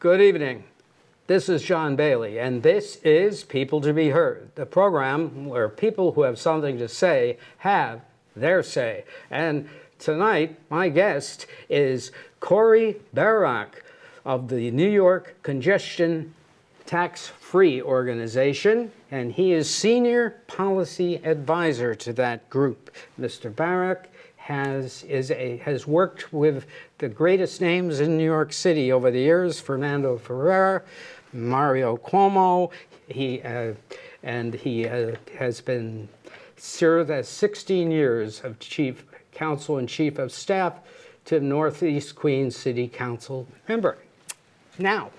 Good evening. This is John Bailey, and this is People to Be Heard, the program where people who have something to say have their say. And tonight, my guest is Corey Bearak of the New York Congestion Tax-Free Organization, and he is Senior Policy Advisor to that group. Mr. Bearak has worked with the greatest names in New York City over the years: Fernando Ferrer, Mario Cuomo. He has been served as 16 years of Chief Counsel and Chief of Staff to Northeast Queens City Council member. Now,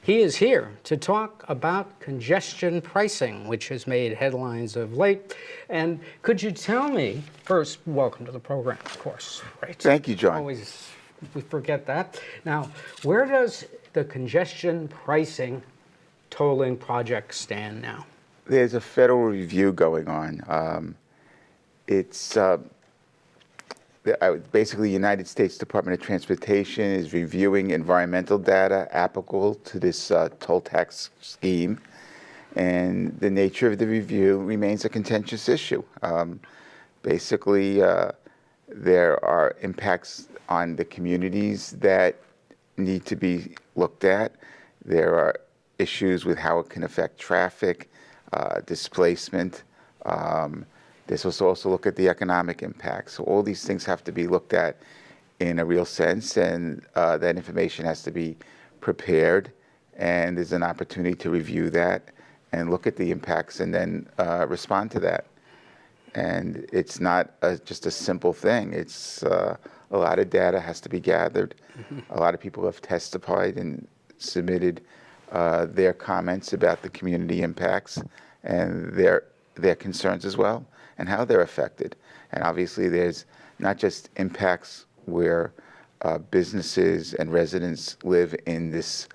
he is here to talk about congestion pricing, which has made headlines of late. And could you tell me, first, welcome to the program, of course. Right? Thank you, John. Always, we forget that. Now, where does the congestion pricing tolling project stand now? There's a federal review going on. Basically, the United States Department of Transportation is reviewing environmental data applicable to this toll tax scheme, and the nature of the review remains a contentious issue. Basically, there are impacts on the communities that need to be looked at. There are issues with how it can affect traffic, displacement. This was also look at the economic impacts. So all these things have to be looked at in a real sense, and that information has to be prepared, and there's an opportunity to review that and look at the impacts and then respond to that. And it's not just a simple thing. It's a lot of data has to be gathered. A lot of people have testified and submitted their comments about the community impacts and their concerns as well, and how they're affected. And obviously there's not just impacts where businesses and residents live in this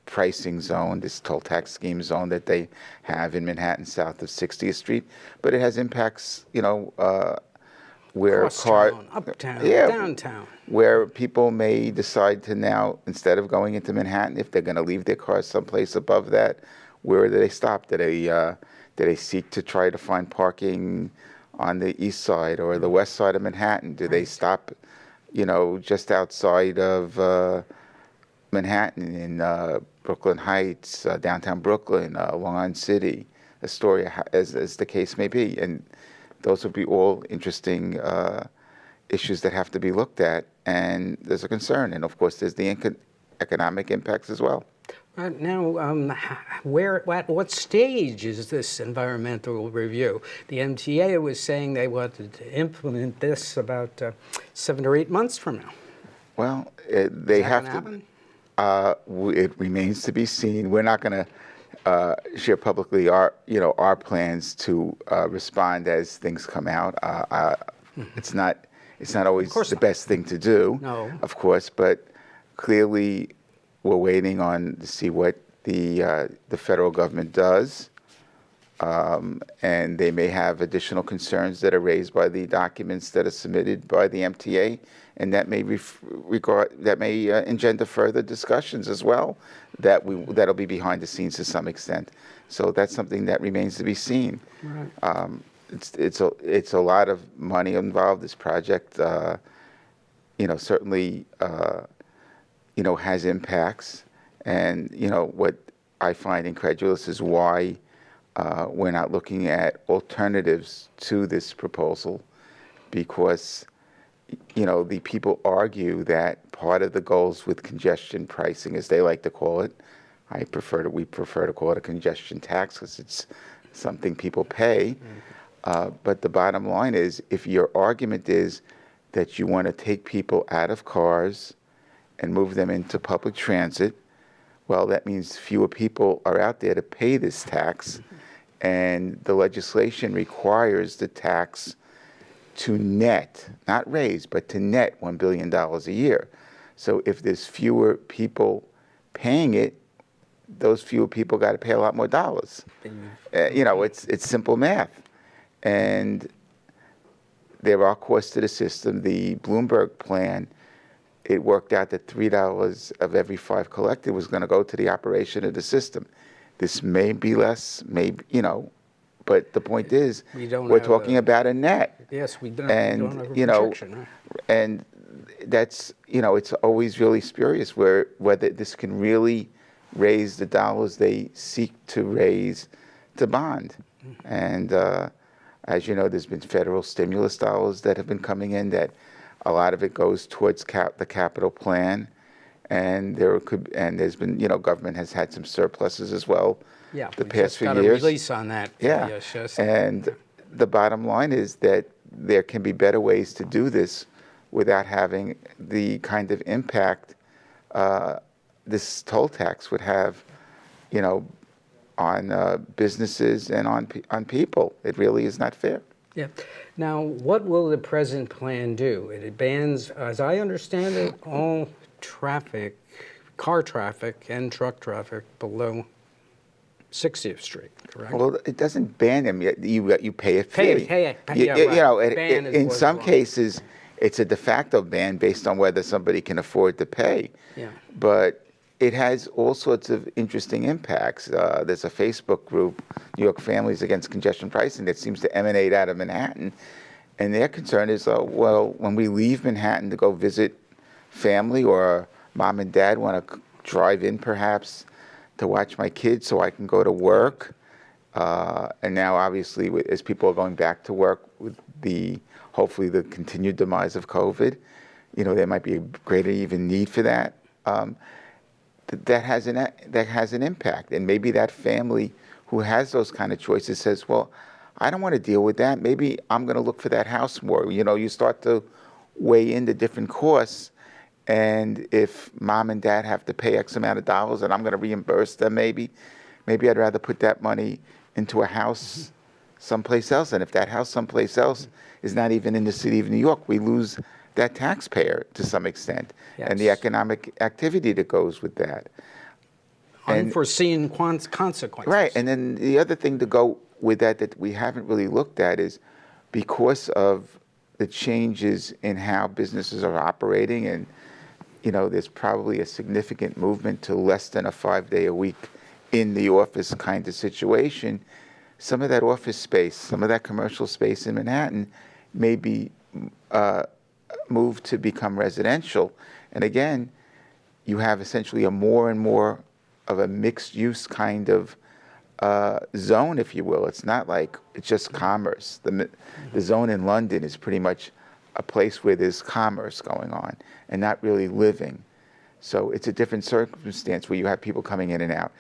pricing zone, this toll tax scheme zone that they have in Manhattan south of 60th Street, but it has impacts, where uptown, downtown, where people may decide to now, instead of going into Manhattan, if they're going to leave their cars someplace above that, where do they stop? Do they seek to try to find parking on the east side or the west side of Manhattan? Do they stop, just outside of Manhattan in Brooklyn Heights, downtown Brooklyn, Long Island City, Astoria, as the case may be? And those would be all interesting issues that have to be looked at. And there's a concern. And of course, there's the economic impacts as well. Now, at what stage is this environmental review? The MTA was saying they wanted to implement this about 7 or 8 months from now. Well, they have to. It remains to be seen. We're not going to share publicly our plans to respond as things come out. It's not always the best thing to do, of course, but clearly we're waiting on to see what the federal government does, and they may have additional concerns that are raised by the documents that are submitted by the MTA, and that may engender further discussions as well. That'll be behind the scenes to some extent. So that's something that remains to be seen. Right. It's a lot of money involved. This project, certainly. Has impacts, and what I find incredulous is why we're not looking at alternatives to this proposal, because the people argue that part of the goals with congestion pricing, as they like to call it, we prefer to call it a congestion tax because it's something people pay. But the bottom line is, if your argument is that you want to take people out of cars and move them into public transit, well, that means fewer people are out there to pay this tax, and the legislation requires the tax to net, not raise, but to net $1 billion a year. So if there's fewer people paying it, those fewer people got to pay a lot more dollars. It's simple math. And there are costs to the system. The Bloomberg plan it worked out that $3 of every 5 collected was going to go to the operation of the system. This may be less, maybe, but the point is, We don't we're have talking about a net. Yes, we don't And, have a projection. Huh? and that's, it's always really spurious whether this can really raise the dollars they seek to raise to bond. And as you know, there's been federal stimulus dollars that have been coming in that a lot of it goes towards the capital plan. And there's been, government has had some surpluses as well. Yeah, the we past just few got years. a release on that. Yeah, Yes. and the bottom line is that there can be better ways to do this without having the kind of impact this toll tax would have, on businesses and on people. It really is not fair. Yeah. Now, what will the present plan do? It bans, as I understand it, all traffic, car traffic and truck traffic below 60th Street, correct? Well, it doesn't ban them. You pay a fee. Pay, right. Ban is in what's some wrong. cases, it's a de facto ban based on whether somebody can afford to pay. Yeah. But it has all sorts of interesting impacts. There's a Facebook group, New York Families Against Congestion Pricing, that seems to emanate out of Manhattan. And their concern is, well, when we leave Manhattan to go visit family, or mom and dad want to drive in perhaps to watch my kids so I can go to work. And now, obviously, as people are going back to work with hopefully the continued demise of COVID, there might be a greater even need for that. That has an impact. And maybe that family who has those kind of choices says, well, I don't want to deal with that. Maybe I'm going to look for that house more. You start to weigh in the different costs. And if mom and dad have to pay X amount of dollars and I'm going to reimburse them, maybe I'd rather put that money into a house someplace else. And if that house someplace else is not even in the city of New York, we lose that taxpayer to some extent, and the economic activity that goes with that. Unforeseen consequences. Right, and then the other thing to go with that we haven't really looked at is, because of the changes in how businesses are operating, and there's probably a significant movement to less than a 5-day-a-week in the office kind of situation. Some of that office space, some of that commercial space in Manhattan may be moved to become residential. And again, you have essentially a more and more of a mixed use kind of zone, if you will. It's not like it's just commerce. The zone in London is pretty much a place where there's commerce going on and not really living. So it's a different circumstance where you have people coming in and out.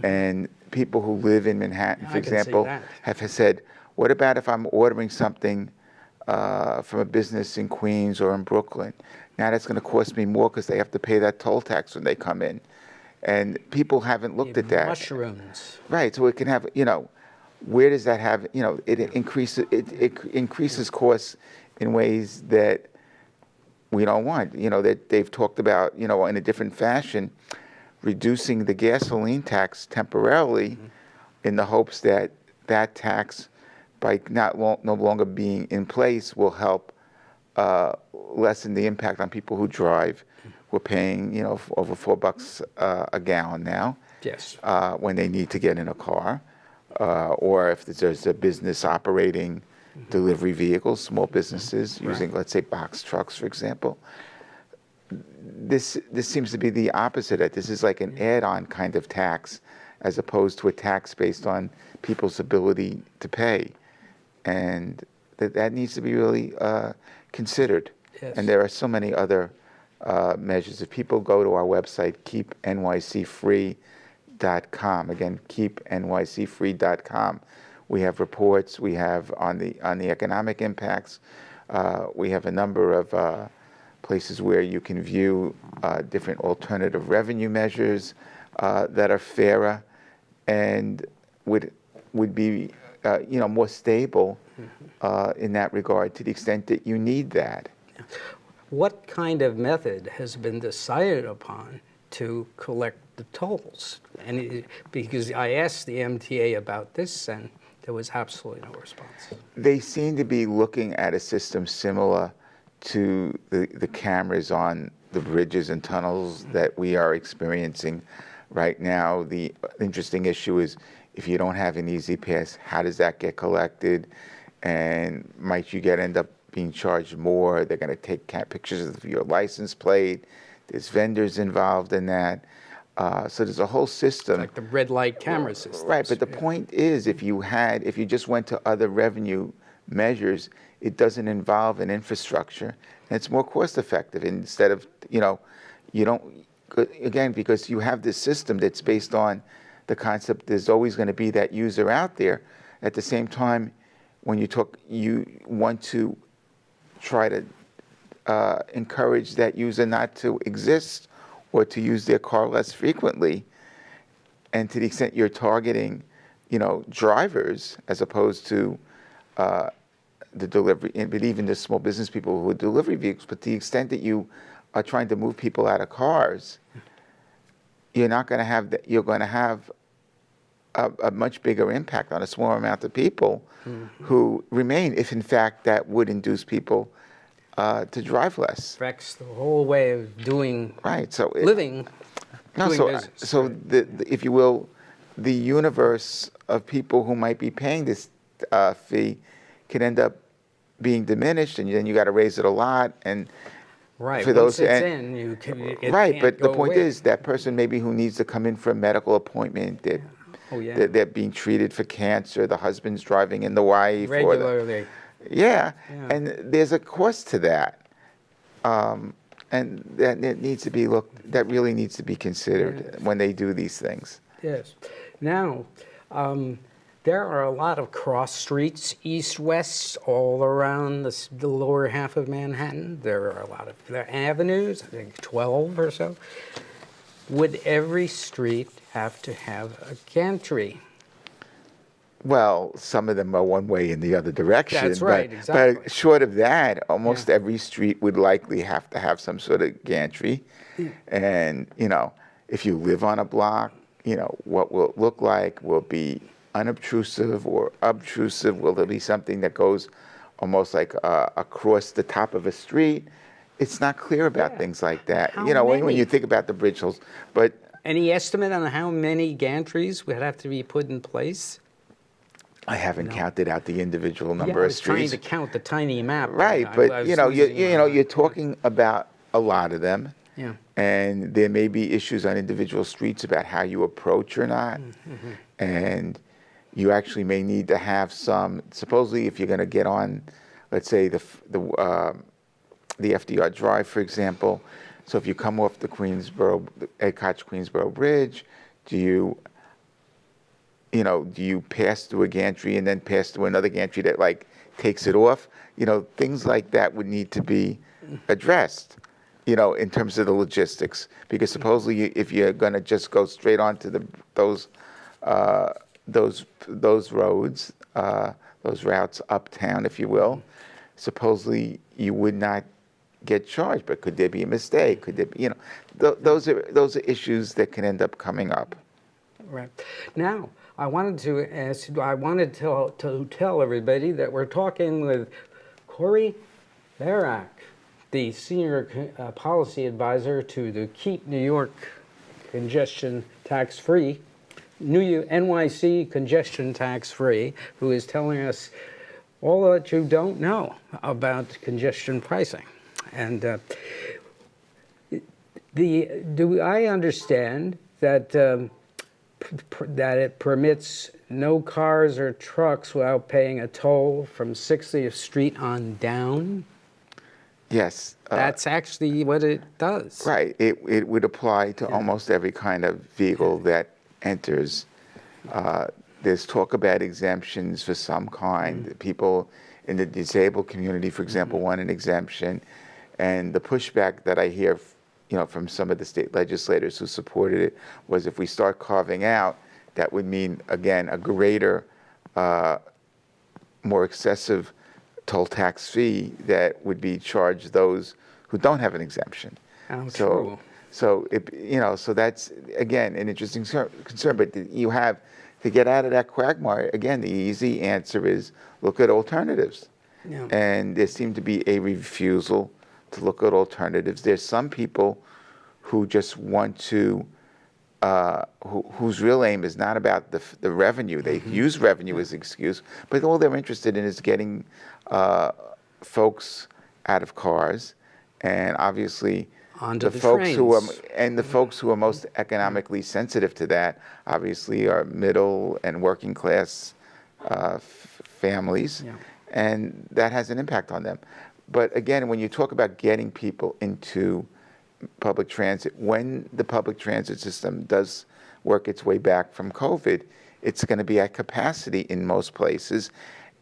And people who live in Manhattan, for example, have said, what about if I'm ordering something from a business in Queens or in Brooklyn? Now that's going to cost me more because they have to pay that toll tax when they come in. And people haven't looked at that. Mushrooms. Right, so it can have, where does that have, it increases costs in ways that we don't want. That they've talked about, in a different fashion, reducing the gasoline tax temporarily in the hopes that that tax, by no longer being in place, will help lessen the impact on people who drive. We're paying, over $4 a gallon now. Yes. When they need to get in a car, or if there's a business operating delivery vehicles, small businesses using, let's say, box trucks, for example. This seems to be the opposite. That this is like an add-on kind of tax, as opposed to a tax based on people's ability to pay, and that needs to be really considered. Yes. And there are so many other measures. If people go to our website, keepnycfree.com, again, keepnycfree.com, we have reports. We have on the economic impacts. We have a number of places where you can view different alternative revenue measures that are fairer and would be more stable in that regard, to the extent that you need that. What kind of method has been decided upon to collect the tolls? And because I asked the MTA about this, and there was absolutely no response. They seem to be looking at a system similar to the cameras on the bridges and tunnels that we are experiencing right now. The interesting issue is if you don't have an easy pass, how does that get collected? And might you end up being charged more? They're going to take pictures of your license plate. There's vendors involved in that. So there's a whole system. Like the red light camera system. Right, but the point is, if you just went to other revenue measures, it doesn't involve an infrastructure, and it's more cost effective. Instead of, you don't, again, because you have this system that's based on the concept there's always going to be that user out there. At the same time, when you want to try to encourage that user not to exist or to use their car less frequently. And to the extent you're targeting, drivers as opposed to the delivery, but even the small business people who are delivery vehicles, but to the extent that you are trying to move people out of cars, you're not going to have that. You're going to have a much bigger impact on a smaller amount of people who remain, if in fact that would induce people to drive less. Affects the whole way of doing living. Business. If you will, the universe of people who might be paying this fee can end up being diminished, and then you got to raise it a lot. And right, for once those, it's and, in, right. But the point away. is that person maybe who needs to come in for a medical appointment. They're being treated for cancer. The husband's driving in the wife regularly. And there's a cost to that, and that needs to be that really needs to be considered when they do these things. Yes. Now, there are a lot of cross streets, east-west, all around the lower half of Manhattan. There are a lot of avenues, I think 12 or so. Would every street have to have a gantry? Well, some of them are one way in the other direction. That's right, exactly. But short of that, almost every street would likely have to have some sort of gantry. And, if you live on a block, what will it look like? Will it be unobtrusive or obtrusive? Will there be something that goes almost like across the top of a street? It's not clear about things like that. When you think about the bridge holes. But any estimate on how many gantries would have to be put in place? I haven't counted out the individual number of streets. I was trying to count the tiny map. Right, but you're talking about a lot of them. Yeah. And there may be issues on individual streets about how you approach or not. And you actually may need to have some. Supposedly, if you're going to get on, let's say the FDR Drive, for example. So if you come off the Ed Koch Queensboro Bridge, do you pass through a gantry and then pass through another gantry that takes it off? Things like that would need to be addressed, in terms of the logistics. Because supposedly if you're going to just go straight onto those roads, those routes uptown, if you will, supposedly you would not get charged. But could there be a mistake? Could there be, those are issues that can end up coming up. Right. Now, I wanted to tell everybody that we're talking with Corey Bearak, the senior policy advisor to the Keep New York Congestion Tax-Free, NYC Congestion Tax-Free, who is telling us all that you don't know about congestion pricing. And do I understand that that it permits no cars or trucks without paying a toll from 60th Street on down? Yes. That's actually what it does. Right. It would apply to almost every kind of vehicle that enters. There's talk about exemptions for some kind. People in the disabled community, for example, want an exemption. And the pushback that I hear from some of the state legislators who supported it was if we start carving out, that would mean, again, a greater, more excessive toll tax fee that would be charged those who don't have an exemption. True. So that's, again, an interesting concern. But you have, to get out of that quagmire, again, the easy answer is look at alternatives. Yeah. And there seemed to be a refusal to look at alternatives. There's some people who just want to, whose real aim is not about the revenue. They use revenue as an excuse, but all they're interested in is getting folks out of cars, and obviously Onto the folks who are, trains. and the folks who are most economically sensitive to that, obviously, are middle and working class families, Yeah. and that has an impact on them. But again, when you talk about getting people into public transit, when the public transit system does work its way back from COVID, it's going to be at capacity in most places,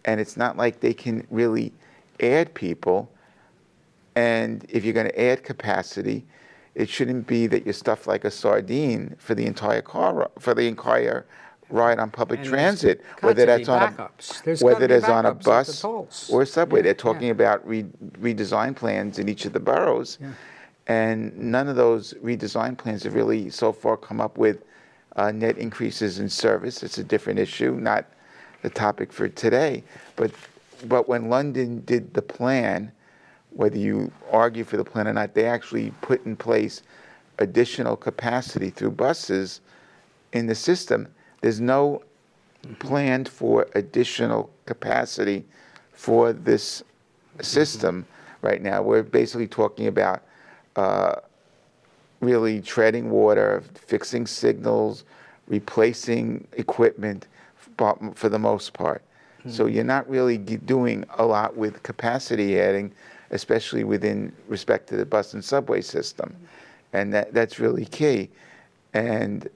and it's not like they can really add people. And if you're going to add capacity, it shouldn't be that you're stuffed like a sardine for the entire ride on public And transit, there's whether got to be that's on backups. There's whether got to be that's on a backups at the bus tolls. or a subway. Yeah, They're talking yeah. about redesign plans in each of the boroughs, and none of those redesign plans have really so far come up with net increases in service. It's a different issue, not the topic for today. But when London did the plan, whether you argue for the plan or not, they actually put in place additional capacity through buses in the system. There's no plan for additional capacity for this system right now. We're basically talking about really treading water, fixing signals, replacing equipment for the most part. So you're not really doing a lot with capacity adding, especially within respect to the bus and subway system. And that's really key. And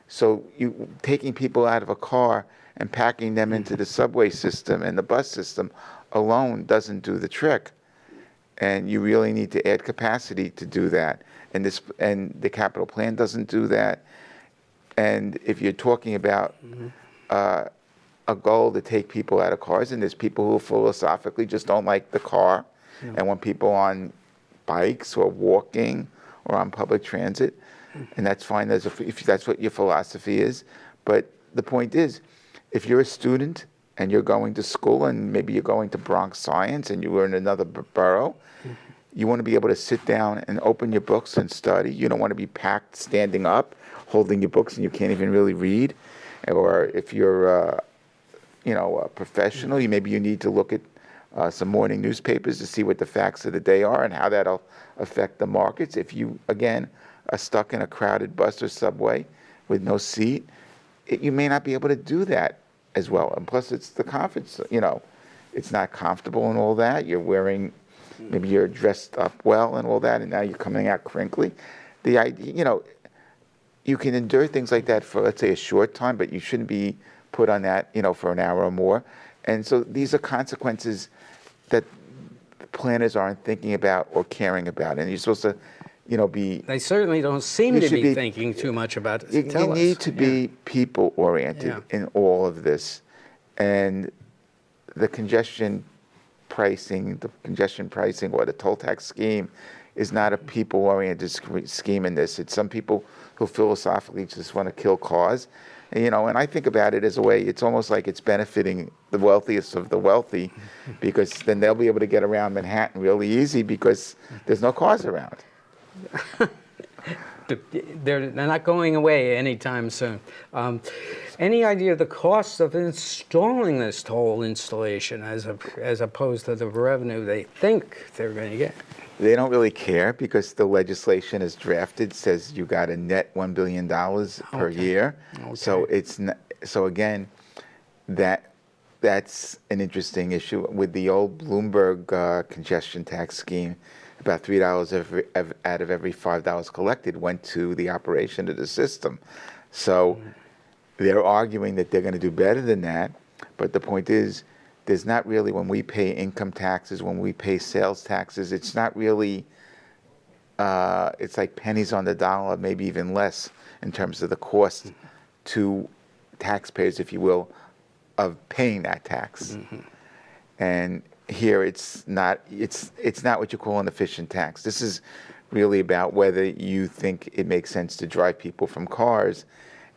so you taking people out of a car and packing them into the subway system and the bus system alone doesn't do the trick. And you really need to add capacity to do that. And the capital plan doesn't do that. And if you're talking about a goal to take people out of cars, and there's people who philosophically just don't like the car and want people on bikes or walking or on public transit, and that's fine if that's what your philosophy is. But the point is, if you're a student and you're going to school and maybe you're going to Bronx Science and you are in another borough, you want to be able to sit down and open your books and study. You don't want to be packed standing up, holding your books and you can't even really read. Or if you're a professional, maybe you need to look at some morning newspapers to see what the facts of the day are and how that'll affect the markets. If you, again, are stuck in a crowded bus or subway with no seat, you may not be able to do that as well. And plus, it's the comfort, it's not comfortable and all that. You're wearing, maybe you're dressed up well and all that, and now you're coming out crinkly. The idea, you can endure things like that for, let's say, a short time, but you shouldn't be put on that, for an hour or more. And so these are consequences that planners aren't thinking about or caring about. And you're supposed to, be... They certainly don't seem to be thinking too much about it. You need to be people-oriented in all of this. And the congestion pricing or the toll tax scheme is not a people-oriented scheme in this. It's some people who philosophically just want to kill cars. And I think about it as a way, it's almost like it's benefiting the wealthiest of the wealthy, because then they'll be able to get around Manhattan really easy because there's no cars around. They're not going away anytime soon. Any idea of the cost of installing this toll installation as opposed to the revenue they think they're going to get? They don't really care because the legislation as drafted says you got a net $1 billion per year. Okay. So so again, that's an interesting issue. With the old Bloomberg congestion tax scheme, about $3 out of every $5 collected went to the operation of the system. So they're arguing that they're going to do better than that. But the point is, there's not really, when we pay income taxes, when we pay sales taxes, it's not really, it's like pennies on the dollar, maybe even less in terms of the cost to taxpayers, if you will, of paying that tax. And here it's not what you call an efficient tax. This is really about whether you think it makes sense to drive people from cars.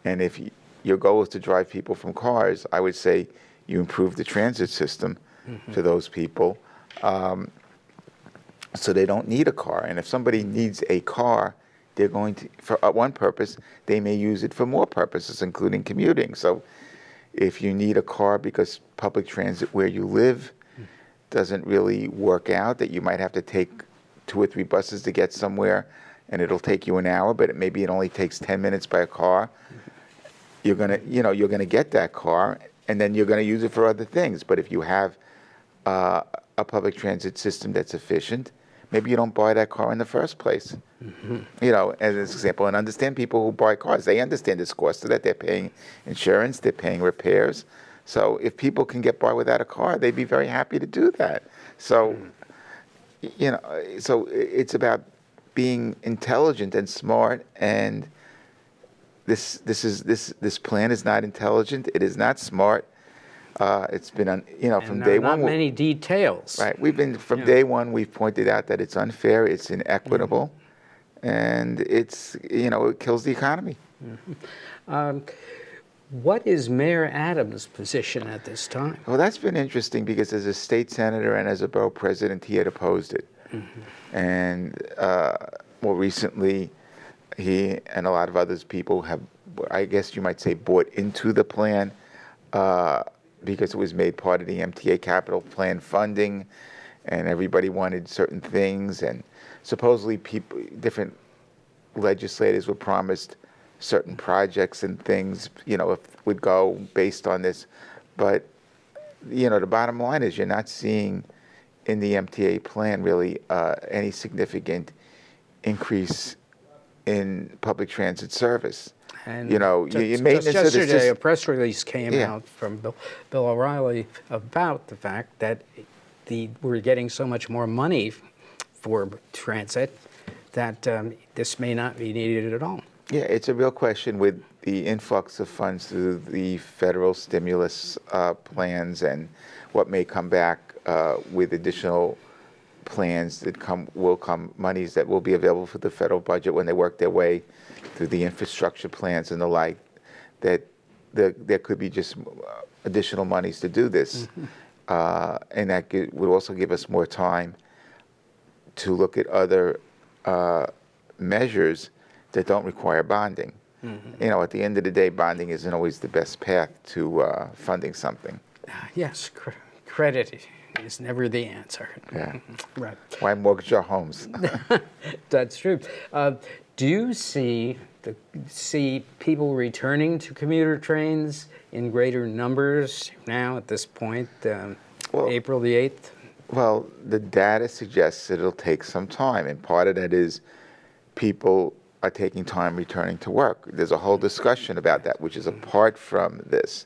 And if your goal is to drive people from cars, I would say you improve the transit system to those people. So they don't need a car. And if somebody needs a car, they're going to, for one purpose, they may use it for more purposes, including commuting. So if you need a car because public transit where you live doesn't really work out, that you might have to take 2 or 3 buses to get somewhere, and it'll take you an hour, but maybe it only takes 10 minutes by a car, you're gonna get that car, and then you're gonna use it for other things. But if you have a public transit system that's efficient, maybe you don't buy that car in the first place. As an example, and understand people who buy cars. They understand this cost of that. They're paying insurance, they're paying repairs. So if people can get by without a car, they'd be very happy to do that. So, so it's about being intelligent and smart, and this plan is not intelligent. It is not smart. It's been, from day one. Not many details. Right. From day one, we've pointed out that it's unfair, it's inequitable, and it's, it kills the economy. What is Mayor Adams' position at this time? Well, that's been interesting because as a state senator and as a borough president, he had opposed it. And more recently, he and a lot of other people have, I guess you might say, bought into the plan because it was made part of the MTA capital plan funding, and everybody wanted certain things, and supposedly different legislators were promised certain projects and things, if would go based on this. But, the bottom line is you're not seeing in the MTA plan really any significant increase in public transit service. And maintenance just of the yesterday, a system. press release came out from Bill O'Reilly about the fact that we're getting so much more money for transit that this may not be needed at all. Yeah, it's a real question with the influx of funds through the federal stimulus plans and what may come back with additional plans that monies that will be available for the federal budget when they work their way through the infrastructure plans and the like, that there could be just additional monies to do this. And that would also give us more time to look at other measures that don't require bonding. At the end of the day, bonding isn't always the best path to funding something. Yes, credit is never the answer. Yeah. Right. Why mortgage our homes? That's true. Do you see people returning to commuter trains in greater numbers now at this point, April the 8th? Well, the data suggests that it'll take some time, and part of that is people are taking time returning to work. There's a whole discussion about that, which is apart from this.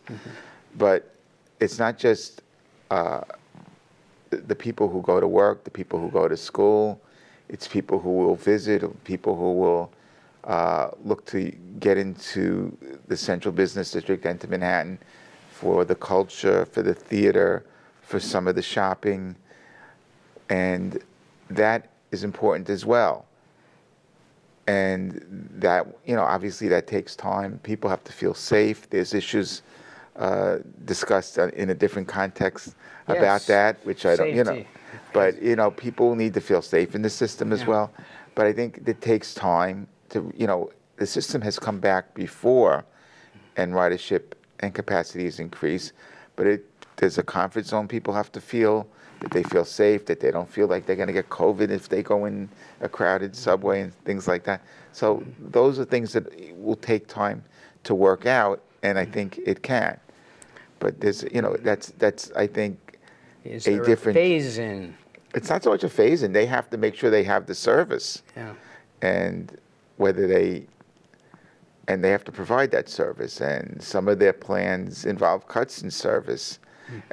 But it's not just the people who go to work, the people who go to school. It's people who will visit, people who will look to get into the central business district and to Manhattan for the culture, for the theater, for some of the shopping. And that is important as well. And that, obviously that takes time. People have to feel safe. There's issues discussed in a different context about that, which I don't, but, people need to feel safe in the system as well. But I think it takes time to, the system has come back before and ridership and capacity has increased, but there's a comfort zone people have to feel, that they feel safe, that they don't feel like they're going to get COVID if they go in a crowded subway and things like that. So those are things that will take time to work out, and I think it can. But there's, that's I think, is there a phase-in? It's not so much a phase-in. They have to make sure they have the service. Yeah. And they have to provide that service. And some of their plans involve cuts in service.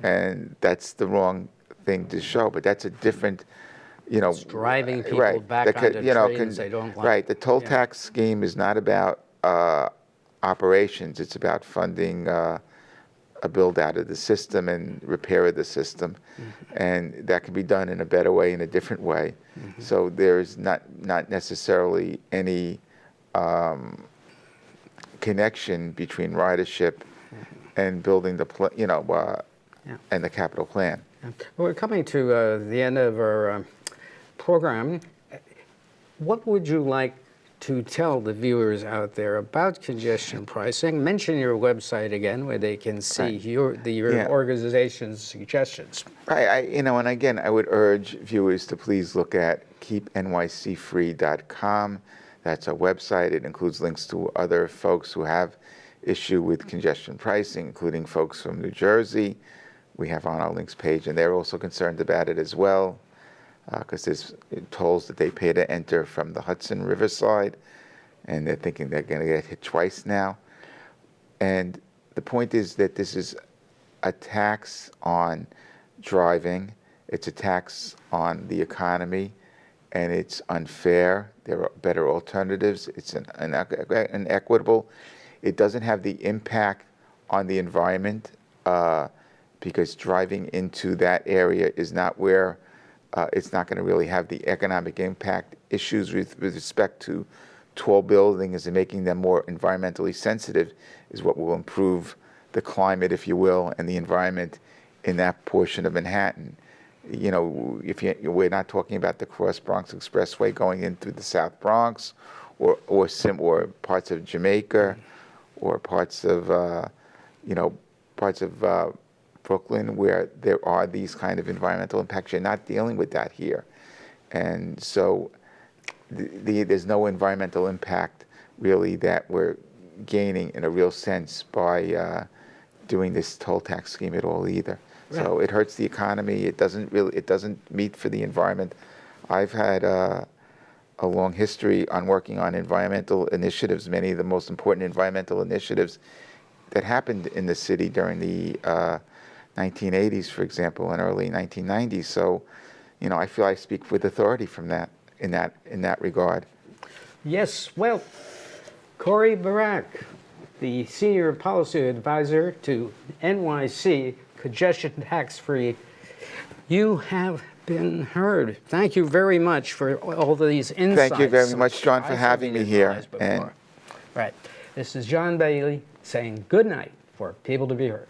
And that's the wrong thing to show. But that's a different, It's driving people back onto trains they don't like. Right. The toll tax scheme is not about operations. It's about funding a build out of the system and repair of the system. And that can be done in a better way, in a different way. So there's not necessarily any connection between ridership and building the and the capital plan. We're coming to the end of our program. What would you like to tell the viewers out there about congestion pricing? Mention your website again, where they can see your organization's suggestions. And again, I would urge viewers to please look at keepnycfree.com. That's our website. It includes links to other folks who have issue with congestion pricing, including folks from New Jersey. We have on our links page, and they're also concerned about it as well, because there's tolls that they pay to enter from the Hudson Riverside, and they're thinking they're going to get hit twice now. And the point is that this is a tax on driving, it's a tax on the economy, and it's unfair. There are better alternatives. It's an equitable. It doesn't have the impact on the environment, because driving into that area is not where it's not going to really have the economic impact. Issues with respect to tall buildings and making them more environmentally sensitive is what will improve the climate, if you will, and the environment in that portion of Manhattan. You know, we're not talking about the Cross Bronx Expressway going in through the South Bronx, or parts of Jamaica, or parts of Brooklyn, where there are these kind of environmental impacts. You're not dealing with that here, and so there's no environmental impact really that we're gaining in a real sense by doing this toll tax scheme at all either. Right. So it hurts the economy. It doesn't meet for the environment. I've had a long history on working on environmental initiatives, many of the most important environmental initiatives that happened in the city during the 1980s, for example, and early 1990s. So, I feel I speak with authority from that in that regard. Yes, well, Corey Bearak, the Senior Policy Advisor to NYC Congestion Tax-Free, you have been heard. Thank you very much for all these insights. Thank you very much, John, for having me here. Right. This is John Bailey saying good night for People to be Heard.